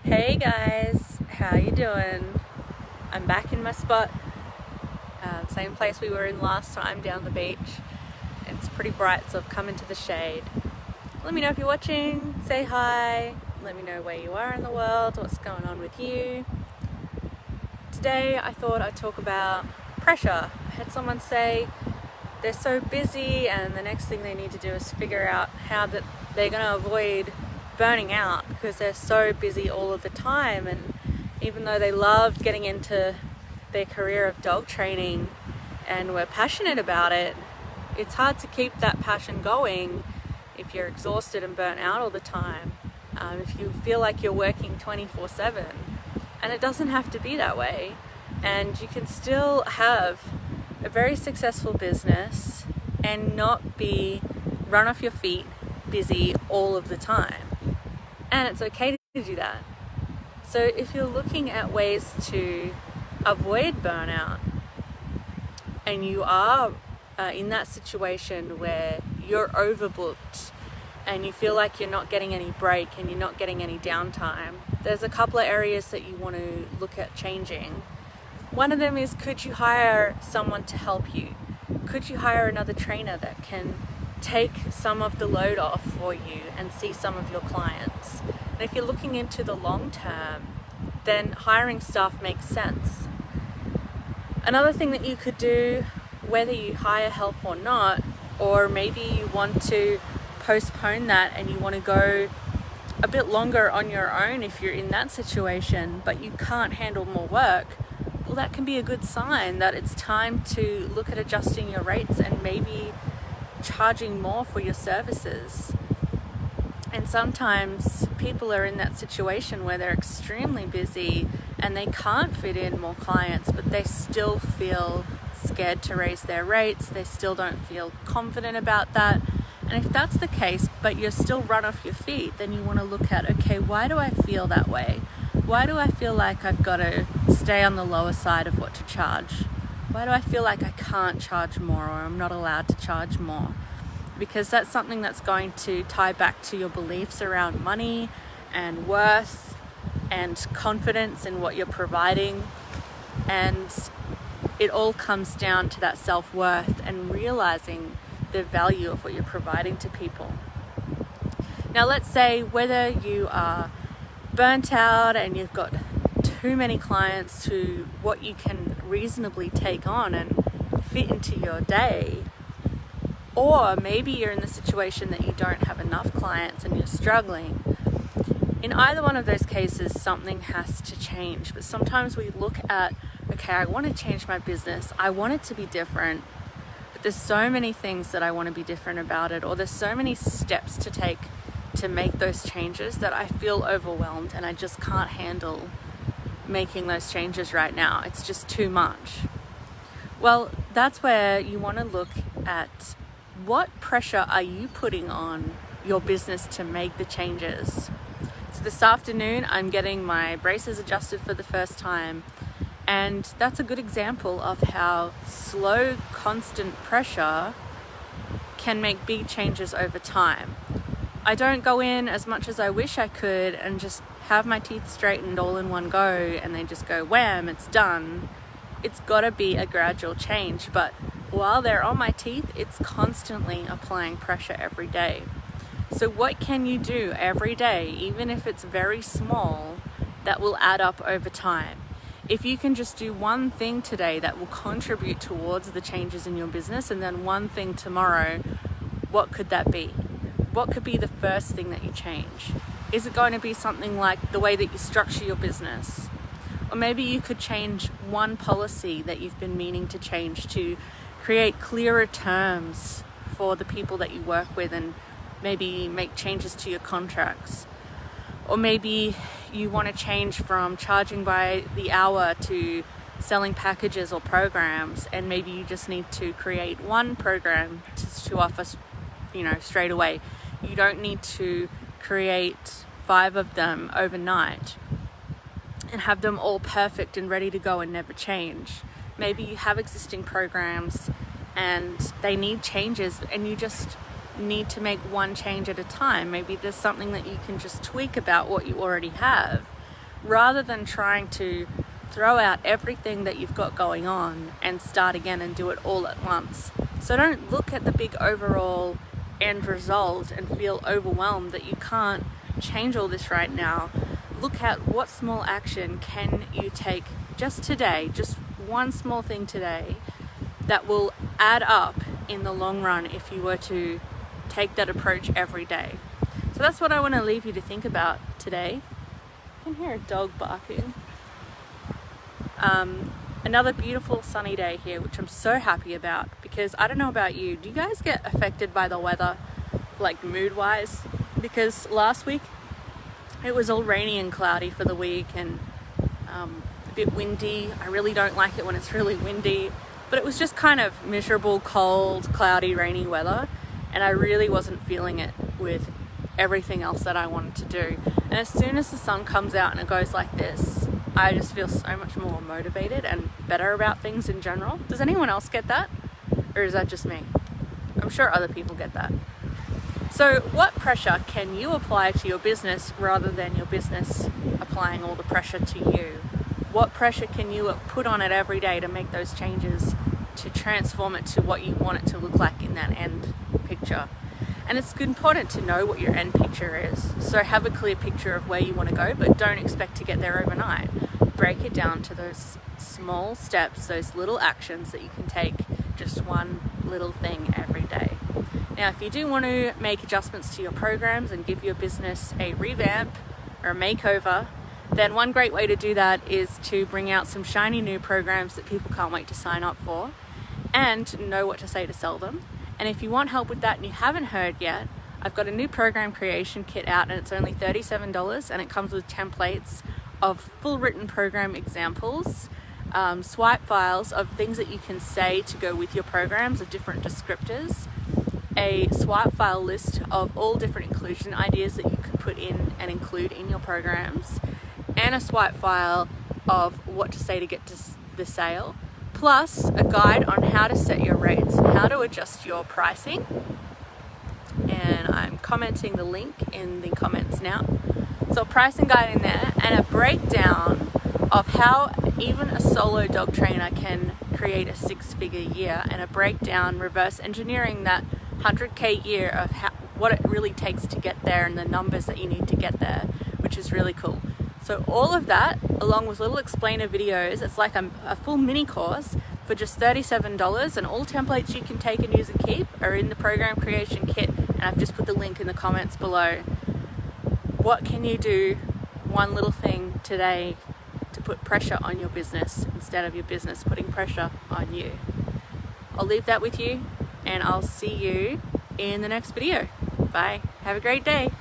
Hey guys, how you doing? I'm back in my spot, same place we were in last time, down the beach. It's pretty bright, so I've come into the shade. Let me know if you're watching, say hi, let me know where you are in the world, what's going on with you. Today I thought I'd talk about pressure. I had someone say they're so busy and the next thing they need to do is figure out how that they're going to avoid burning out because they're so busy all of the time. And even though they loved getting into their career of dog training and were passionate about it, it's hard to keep that passion going if you're exhausted and burnt out all the time. If you feel like you're working 24/7, and it doesn't have to be that way, and you can still have a very successful business and not be run off your feet busy all of the time. And it's okay to do that. So if you're looking at ways to avoid burnout and you are in that situation where you're overbooked and you feel like you're not getting any break and you're not getting any downtime, there's a couple of areas that you want to look at changing. One of them is, could you hire someone to help you? Could you hire another trainer that can take some of the load off for you and see some of your clients? And if you're looking into the long term, then hiring staff makes sense. Another thing that you could do, whether you hire help or not, or maybe you want to postpone that and you want to go a bit longer on your own if you're in that situation, but you can't handle more work, well, that can be a good sign that it's time to look at adjusting your rates and maybe charging more for your services. And sometimes people are in that situation where they're extremely busy and they can't fit in more clients, but they still feel scared to raise their rates. They still don't feel confident about that. And if that's the case, but you're still run off your feet, then you want to look at, okay, why do I feel that way? Why do I feel like I've got to stay on the lower side of what to charge? Why do I feel like I can't charge more, or I'm not allowed to charge more? Because that's something that's going to tie back to your beliefs around money and worth and confidence in what you're providing. And it all comes down to that self-worth and realizing the value of what you're providing to people. Now, let's say whether you are burnt out and you've got too many clients to what you can reasonably take on and fit into your day, or maybe you're in the situation that you don't have enough clients and you're struggling. In either one of those cases, something has to change. But sometimes we look at, okay, I want to change my business, I want it to be different, but there's so many things that I want to be different about it, or there's so many steps to take to make those changes that I feel overwhelmed and I just can't handle making those changes right now. It's just too much. Well, that's where you want to look at, what pressure are you putting on your business to make the changes? So this afternoon, I'm getting my braces adjusted for the first time. And that's a good example of how slow, constant pressure can make big changes over time. I don't go in as much as I wish I could and just have my teeth straightened all in one go and they just go wham, it's done. It's got to be a gradual change, but while they're on my teeth, it's constantly applying pressure every day. So what can you do every day, even if it's very small, that will add up over time? If you can just do one thing today that will contribute towards the changes in your business, and then one thing tomorrow, what could that be? What could be the first thing that you change? Is it going to be something like the way that you structure your business? Or maybe you could change one policy that you've been meaning to change to create clearer terms for the people that you work with, and maybe make changes to your contracts. Or maybe you want to change from charging by the hour to selling packages or programs, and maybe you just need to create one program to offer, straight away. You don't need to create 5 of them overnight and have them all perfect and ready to go and never change. Maybe you have existing programs and they need changes, and you just need to make one change at a time. Maybe there's something that you can just tweak about what you already have, rather than trying to throw out everything that you've got going on and start again and do it all at once. So don't look at the big overall end result and feel overwhelmed that you can't change all this right now. Look at what small action can you take just today, just one small thing today that will add up in the long run if you were to take that approach every day. So that's what I want to leave you to think about today. I can hear a dog barking. Another beautiful sunny day here, which I'm so happy about, because I don't know about you, do you guys get affected by the weather, like mood wise? Because last week it was all rainy and cloudy for the week, and a bit windy. I really don't like it when it's really windy, but it was just kind of miserable, cold, cloudy, rainy weather, and I really wasn't feeling it with everything else that I wanted to do. And as soon as the sun comes out and it goes like this, I just feel so much more motivated and better about things in general. Does anyone else get that? Or is that just me? I'm sure other people get that. So what pressure can you apply to your business rather than your business applying all the pressure to you? What pressure can you put on it every day to make those changes, to transform it to what you want it to look like in that end picture? And it's important to know what your end picture is. So have a clear picture of where you want to go, but don't expect to get there overnight. Break it down to those small steps, those little actions that you can take, just one little thing every day. Now, if you do want to make adjustments to your programs and give your business a revamp or a makeover, then one great way to do that is to bring out some shiny new programs that people can't wait to sign up for and know what to say to sell them. And if you want help with that and you haven't heard yet, I've got a new program creation kit out, and it's only $37, and it comes with templates of full written program examples, swipe files of things that you can say to go with your programs of different descriptors, a swipe file list of all different inclusion ideas that you can put in and include in your programs, and a swipe file of what to say to get to the sale, plus a guide on how to set your rates and how to adjust your pricing. And I'm commenting the link in the comments now. So a pricing guide in there, and a breakdown of how even a solo dog trainer can create a 6-figure year, and a breakdown reverse engineering that 100K year of what it really takes to get there and the numbers that you need to get there, which is really cool. So all of that, along with little explainer videos, it's like a full mini course for just $37, and all templates you can take and use and keep are in the program creation kit, and I've just put the link in the comments below. What can you do, one little thing today, to put pressure on your business instead of your business putting pressure on you? I'll leave that with you, and I'll see you in the next video. Bye. Have a great day.